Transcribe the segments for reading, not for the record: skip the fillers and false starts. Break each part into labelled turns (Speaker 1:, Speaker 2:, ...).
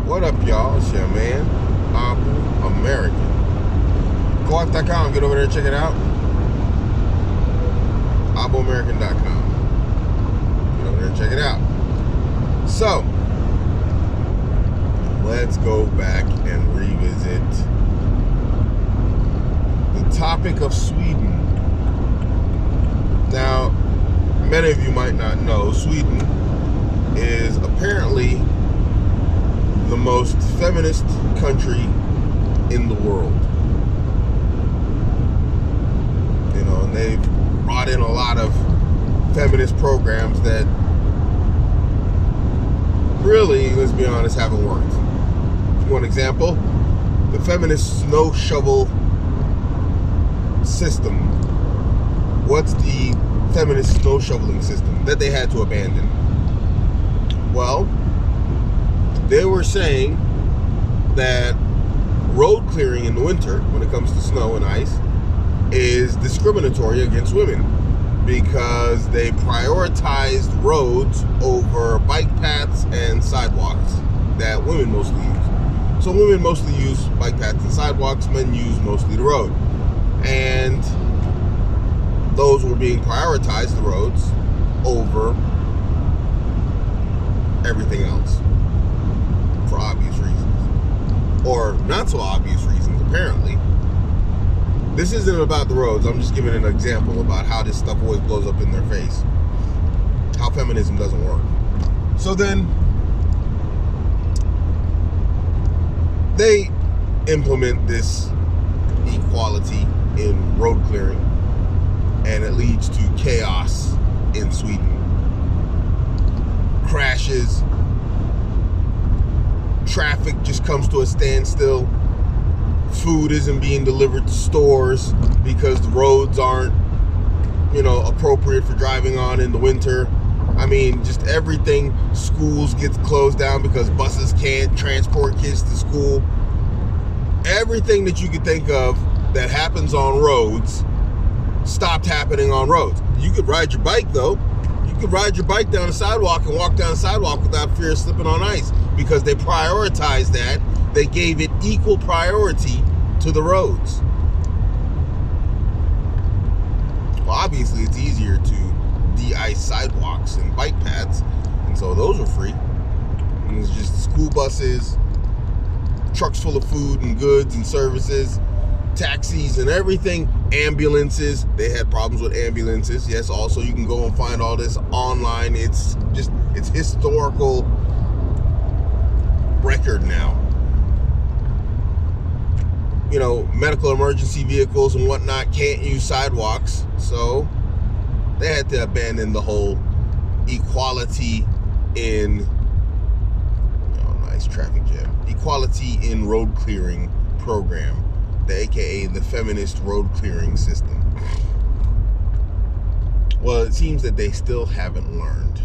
Speaker 1: What up, y'all? It's your man, Abuamerican. Co-op.com. Get over there and check it out. Abuamerican.com. Get over there and check it out. So, let's go back and revisit the topic of Sweden. Now, many of you might not know, Sweden is apparently the most feminist country in the world. You know, and they've brought in a lot of feminist programs that really, let's be honest, haven't worked. One example, the feminist snow shovel system. What's the feminist snow shoveling system that they had to abandon? Well, they were saying that road clearing in the winter, when it comes to snow and ice, is discriminatory against women because they prioritized roads over bike paths and sidewalks that women mostly use. So women mostly use bike paths and sidewalks, men use mostly the road. And those were being prioritized, the roads, over everything else. For obvious reasons. Or not so obvious reasons, apparently. This isn't about the roads. I'm just giving an example about how this stuff always blows up in their face. How feminism doesn't work. So then, they implement this equality in road clearing, and it leads to chaos in Sweden. Crashes. Traffic just comes to a standstill. Food isn't being delivered to stores because the roads aren't, appropriate for driving on in the winter. I mean, just everything. Schools get closed down because buses can't transport kids to school. Everything that you could think of that happens on roads stopped happening on roads. You could ride your bike, though. You could ride your bike down the sidewalk and walk down the sidewalk without fear of slipping on ice because they prioritized that. They gave it equal priority to the roads. Well, obviously, it's easier to de-ice sidewalks and bike paths, and so those are free. And it's just school buses, trucks full of food and goods and services, taxis and everything, ambulances. They had problems with ambulances. Yes, also you can go and find all this online. It's historical record now. Medical emergency vehicles and whatnot can't use sidewalks, so they had to abandon the whole equality in nice traffic jam. Equality in road clearing program. AKA the feminist road clearing system. Well, it seems that they still haven't learned.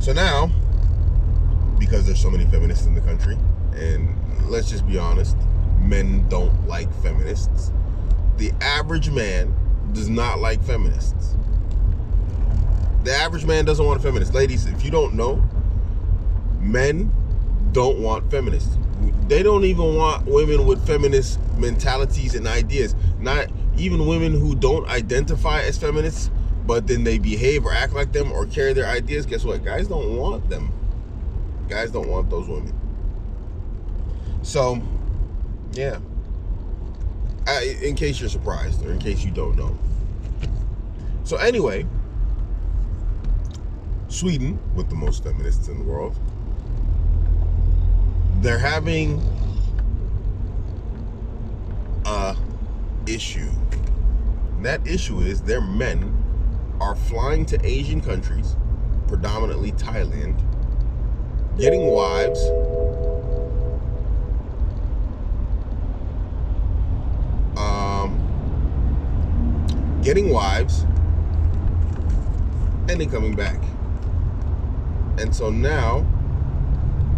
Speaker 1: So now, because there's so many feminists in the country, and let's just be honest, men don't like feminists. The average man does not like feminists. The average man doesn't want a feminist. Ladies, if you don't know, men don't want feminists. They don't even want women with feminist mentalities and ideas. Not even women who don't identify as feminists, but then they behave or act like them or carry their ideas. Guess what? Guys don't want them. Guys don't want those women. So, yeah. In case you're surprised or in case you don't know. So anyway, Sweden, with the most feminists in the world, they're having a issue. That issue is their men are flying to Asian countries, predominantly Thailand, getting wives, and then coming back. And so now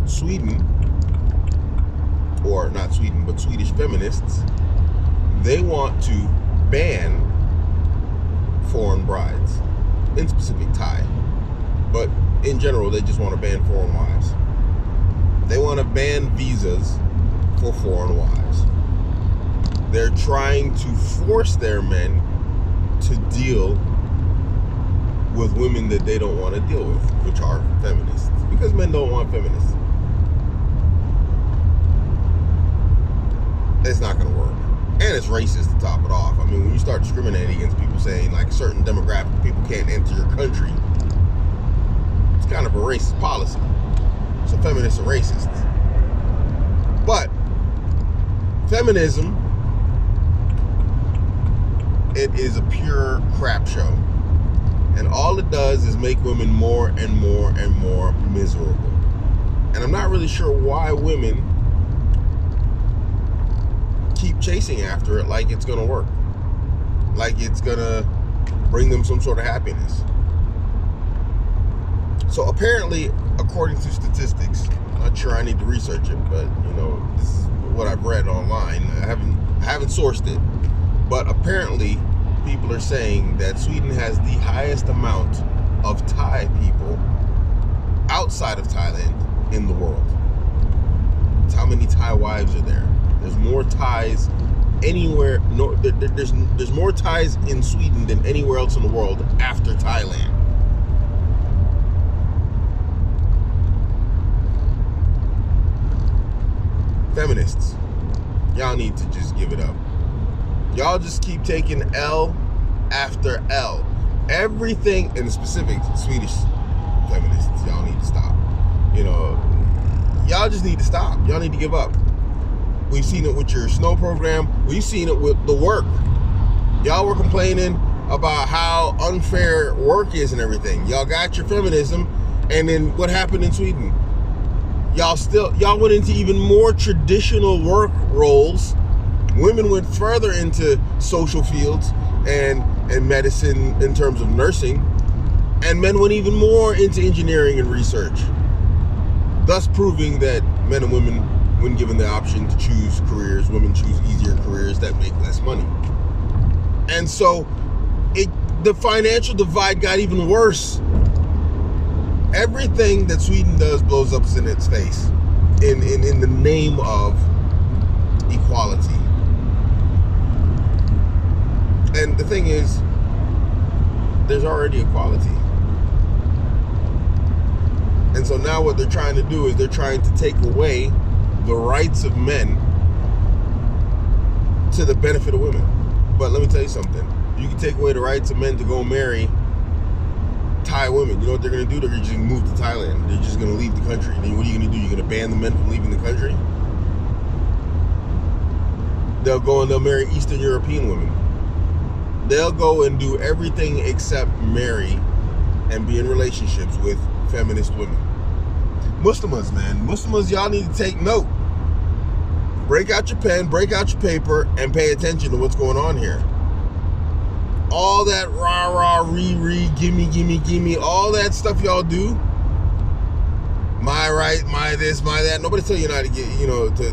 Speaker 1: Sweden, or not Sweden, but Swedish feminists, they want to ban foreign brides, in specific Thai, but in general, they just want to ban foreign wives. They want to ban visas for foreign wives. They're trying to force their men to deal with women that they don't want to deal with, which are feminists, because men don't want feminists. It's not going to work. And it's racist to top it off. I mean, when you start discriminating against people, saying like certain demographic of people can't enter your country, it's kind of a racist policy. So feminists are racists. But feminism, it is a pure crap show. And all it does is make women more and more and more miserable. And I'm not really sure why women keep chasing after it like it's going to work. Like it's going to bring them some sort of happiness. So apparently, according to statistics, I'm not sure, I need to research it, but you know, this is what I've read online. I haven't sourced it. But apparently, people are saying that Sweden has the highest amount of Thai people outside of Thailand in the world. It's how many Thai wives are there. There's more Thais anywhere. No, there's more Thais in Sweden than anywhere else in the world after Thailand. Feminists, y'all need to just give it up. Y'all just keep taking L after L. Everything, in specific Swedish feminists, y'all need to stop. You know, y'all just need to stop. Y'all need to give up. We've seen it with your snow program. We've seen it with the work. Y'all were complaining about how unfair work is and everything. Y'all got your feminism, and then what happened in Sweden? Y'all went into even more traditional work roles. Women went further into social fields and medicine in terms of nursing, and men went even more into engineering and research, thus proving that men and women, when given the option to choose careers, women choose easier careers that make less money. And so the financial divide got even worse. Everything that Sweden does blows up in its face in the name of equality. And the thing is, there's already equality. And so now what they're trying to do is they're trying to take away the rights of men to the benefit of women. But let me tell you something. You can take away the rights of men to go marry Thai women. You know what they're going to do? They're going to just move to Thailand. They're just going to leave the country. Then what are you going to do? You're going to ban the men from leaving the country? They'll go and they'll marry Eastern European women. They'll go and do everything except marry and be in relationships with feminist women. Muslims, man. Muslims, y'all need to take note. Break out your pen, break out your paper, and pay attention to what's going on here. All that rah-rah, re-re, gimme, all that stuff y'all do. My right, my this, my that. Nobody's telling you not to get,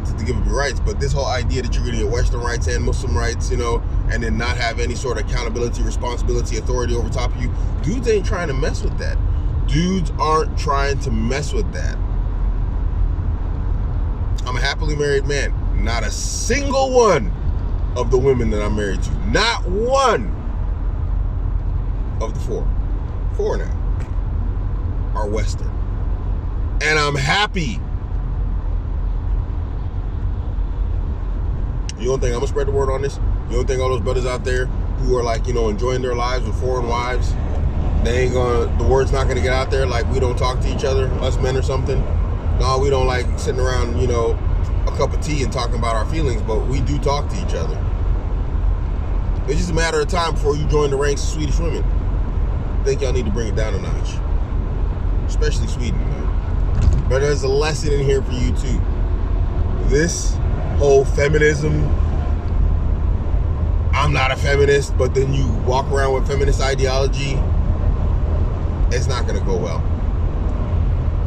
Speaker 1: to give up your rights. But this whole idea that you're going to get Western rights and Muslim rights, and then not have any sort of accountability, responsibility, authority over top of you. Dudes ain't trying to mess with that. Dudes aren't trying to mess with that. I'm a happily married man. Not a single one of the women that I'm married to, not one of the four now, are Western. And I'm happy. You don't think I'm gonna spread the word on this? You don't think all those brothers out there who are like, enjoying their lives with foreign wives, the word's not gonna get out there like we don't talk to each other, us men or something? No, we don't like sitting around, a cup of tea and talking about our feelings, but we do talk to each other. It's just a matter of time before you join the ranks of Swedish women. I think y'all need to bring it down a notch. Especially Sweden, man. But there's a lesson in here for you too. This whole feminism, I'm not a feminist, but then you walk around with feminist ideology, it's not going to go well.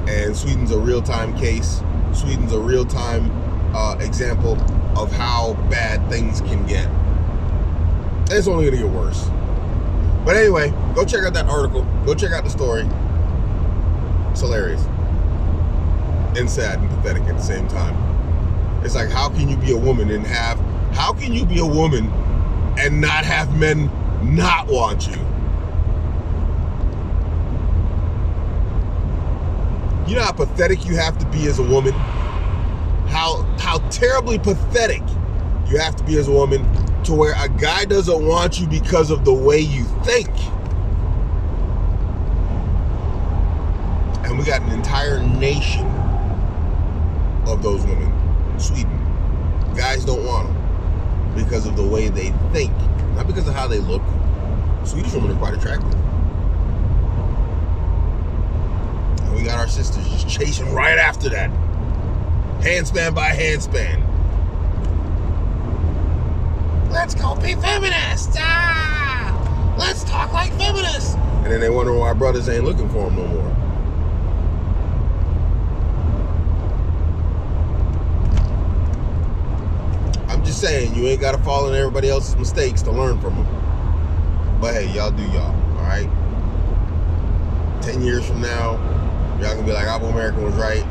Speaker 1: And Sweden's a real-time case. Sweden's a real-time example of how bad things can get. And it's only going to get worse. But anyway, go check out that article. Go check out the story. hilarious and sad and pathetic at the same time. It's like, how can you be a woman and not have men not want you? You know how pathetic you have to be as a woman? How terribly pathetic you have to be as a woman to where a guy doesn't want you because of the way you think. And we got an entire nation of those women in Sweden. Guys don't want them because of the way they think, not because of how they look. Swedish women are quite attractive. And we got our sisters just chasing right after that. Handspan by handspan. Let's go be feminists! Ah! Let's talk like feminists! And then they wonder why brothers ain't looking for them no more. I'm just saying, you ain't gotta follow in everybody else's mistakes to learn from them. But hey, y'all do y'all, alright? 10 years from now, y'all gonna be like, Abuamerican was right.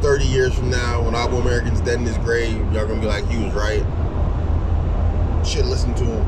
Speaker 1: 30 years from now, when Abuamerican's dead in his grave, y'all gonna be like, he was right. Should listen to him.